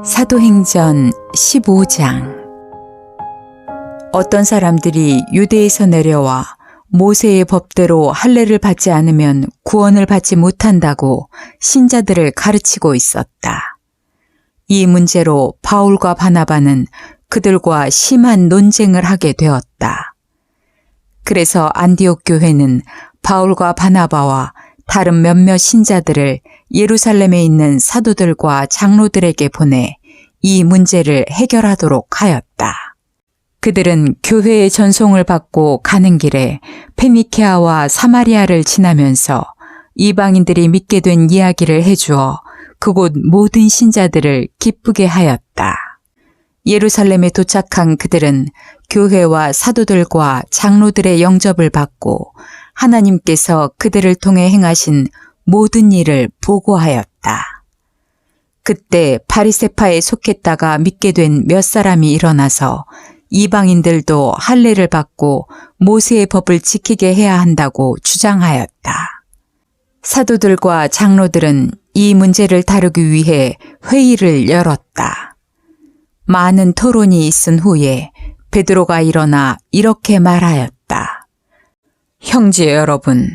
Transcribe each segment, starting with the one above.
사도행전 15장. 어떤 사람들이 유대에서 내려와 모세의 법대로 할례를 받지 않으면 구원을 받지 못한다고 신자들을 가르치고 있었다. 이 문제로 바울과 바나바는 그들과 심한 논쟁을 하게 되었다. 그래서 안디옥 교회는 바울과 바나바와 다른 몇몇 신자들을 예루살렘에 있는 사도들과 장로들에게 보내 이 문제를 해결하도록 하였다. 그들은 교회의 전송을 받고 가는 길에 페니케아와 사마리아를 지나면서 이방인들이 믿게 된 이야기를 해주어 그곳 모든 신자들을 기쁘게 하였다. 예루살렘에 도착한 그들은 교회와 사도들과 장로들의 영접을 받고 하나님께서 그들을 통해 행하신 모든 일을 보고하였다. 그때 바리새파에 속했다가 믿게 된 몇 사람이 일어나서 이방인들도 할례를 받고 모세의 법을 지키게 해야 한다고 주장하였다. 사도들과 장로들은 이 문제를 다루기 위해 회의를 열었다. 많은 토론이 있은 후에 베드로가 일어나 이렇게 말하였다. 형제 여러분,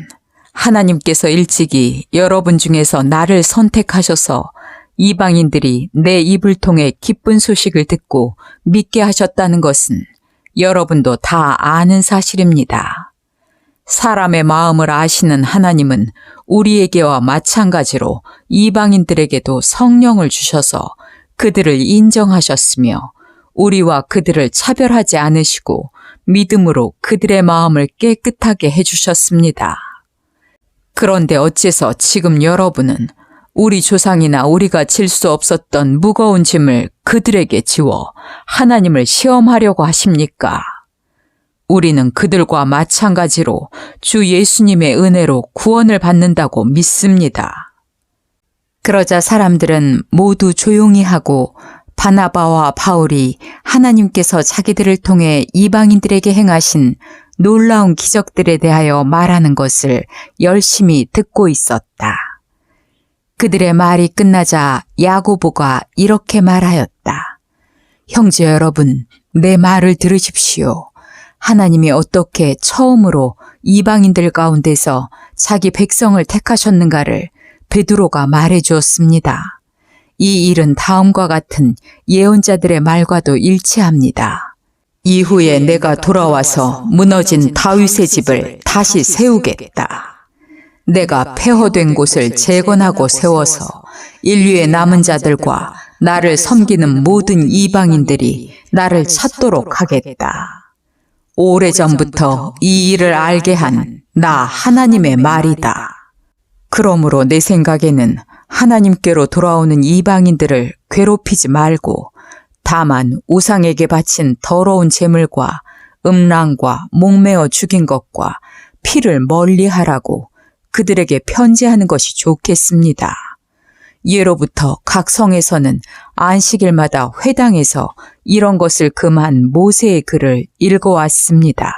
하나님께서 일찍이 여러분 중에서 나를 선택하셔서 이방인들이 내 입을 통해 기쁜 소식을 듣고 믿게 하셨다는 것은 여러분도 다 아는 사실입니다. 사람의 마음을 아시는 하나님은 우리에게와 마찬가지로 이방인들에게도 성령을 주셔서 그들을 인정하셨으며 우리와 그들을 차별하지 않으시고 믿음으로 그들의 마음을 깨끗하게 해주셨습니다. 그런데 어째서 지금 여러분은 우리 조상이나 우리가 질 수 없었던 무거운 짐을 그들에게 지워 하나님을 시험하려고 하십니까? 우리는 그들과 마찬가지로 주 예수님의 은혜로 구원을 받는다고 믿습니다. 그러자 사람들은 모두 조용히 하고 바나바와 바울이 하나님께서 자기들을 통해 이방인들에게 행하신 놀라운 기적들에 대하여 말하는 것을 열심히 듣고 있었다. 그들의 말이 끝나자 야고보가 이렇게 말하였다. 형제 여러분, 내 말을 들으십시오. 하나님이 어떻게 처음으로 이방인들 가운데서 자기 백성을 택하셨는가를 베드로가 말해 주었습니다. 이 일은 다음과 같은 예언자들의 말과도 일치합니다. 이후에 내가 돌아와서 무너진 다윗의 집을 다시 세우겠다. 내가 폐허된 곳을 재건하고 세워서 인류의 남은 자들과 나를 섬기는 모든 이방인들이 나를 찾도록 하겠다. 오래전부터 이 일을 알게 한 나 하나님의 말이다. 그러므로 내 생각에는 하나님께로 돌아오는 이방인들을 괴롭히지 말고 다만 우상에게 바친 더러운 제물과 음란과 목매어 죽인 것과 피를 멀리하라고 그들에게 편지하는 것이 좋겠습니다. 예로부터 각 성에서는 안식일마다 회당에서 이런 것을 금한 모세의 글을 읽어왔습니다.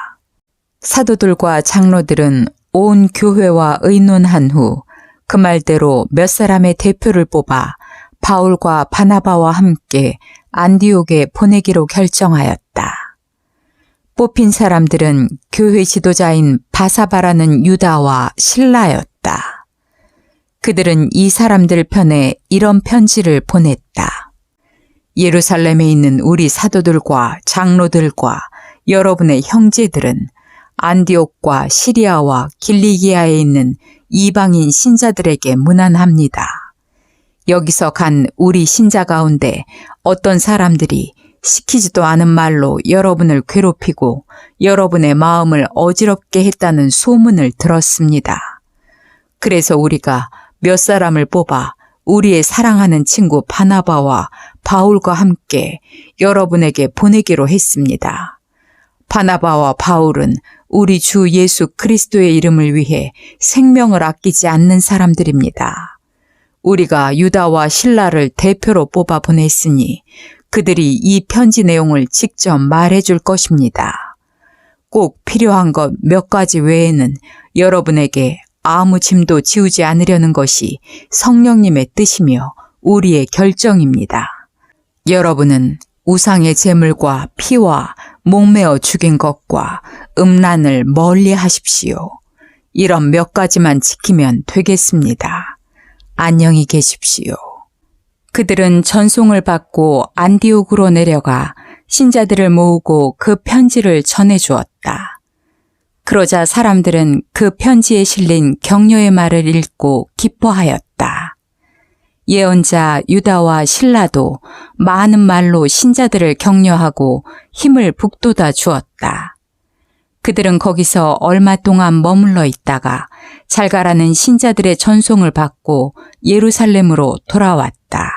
사도들과 장로들은 온 교회와 의논한 후 그 말대로 몇 사람의 대표를 뽑아 바울과 바나바와 함께 안디옥에 보내기로 결정하였다. 뽑힌 사람들은 교회 지도자인 바사바라는 유다와 실라였다. 그들은 이 사람들 편에 이런 편지를 보냈다. 예루살렘에 있는 우리 사도들과 장로들과 여러분의 형제들은 안디옥과 시리아와 길리기아에 있는 이방인 신자들에게 문안합니다. 여기서 간 우리 신자 가운데 어떤 사람들이 시키지도 않은 말로 여러분을 괴롭히고 여러분의 마음을 어지럽게 했다는 소문을 들었습니다. 그래서 우리가 몇 사람을 뽑아 우리의 사랑하는 친구 바나바와 바울과 함께 여러분에게 보내기로 했습니다. 바나바와 바울은 우리 주 예수 그리스도의 이름을 위해 생명을 아끼지 않는 사람들입니다. 우리가 유다와 실라를 대표로 뽑아 보냈으니 그들이 이 편지 내용을 직접 말해줄 것입니다. 꼭 필요한 것 몇 가지 외에는 여러분에게 아무 짐도 지우지 않으려는 것이 성령님의 뜻이며 우리의 결정입니다. 여러분은 우상의 제물과 피와 목매어 죽인 것과 음란을 멀리 하십시오. 이런 몇 가지만 지키면 되겠습니다. 안녕히 계십시오. 그들은 전송을 받고 안디옥으로 내려가 신자들을 모으고 그 편지를 전해주었다. 그러자 사람들은 그 편지에 실린 격려의 말을 읽고 기뻐하였다. 예언자 유다와 실라도 많은 말로 신자들을 격려하고 힘을 북돋아 주었다. 그들은 거기서 얼마 동안 머물러 있다가 잘 가라는 신자들의 전송을 받고 예루살렘으로 돌아왔다.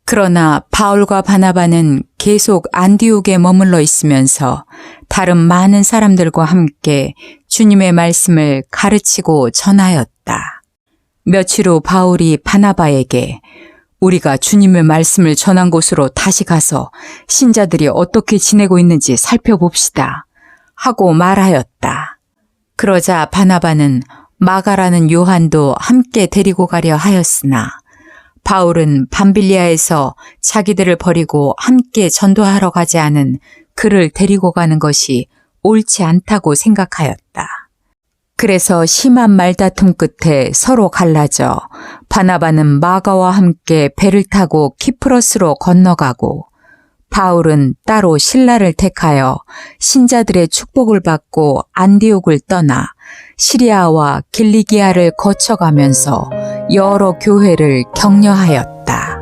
그러나 바울과 바나바는 계속 안디옥에 머물러 있으면서 다른 많은 사람들과 함께 주님의 말씀을 가르치고 전하였다. 며칠 후 바울이 바나바에게 우리가 주님의 말씀을 전한 곳으로 다시 가서 신자들이 어떻게 지내고 있는지 살펴봅시다 하고 말하였다. 그러자 바나바는 마가라는 요한도 함께 데리고 가려 하였으나 바울은 밤빌리아에서 자기들을 버리고 함께 전도하러 가지 않은 그를 데리고 가는 것이 옳지 않다고 생각하였다. 그래서 심한 말다툼 끝에 서로 갈라져 바나바는 마가와 함께 배를 타고 키프로스로 건너가고 바울은 따로 신라를 택하여 신자들의 축복을 받고 안디옥을 떠나 시리아와 길리기아를 거쳐가면서 여러 교회를 격려하였다.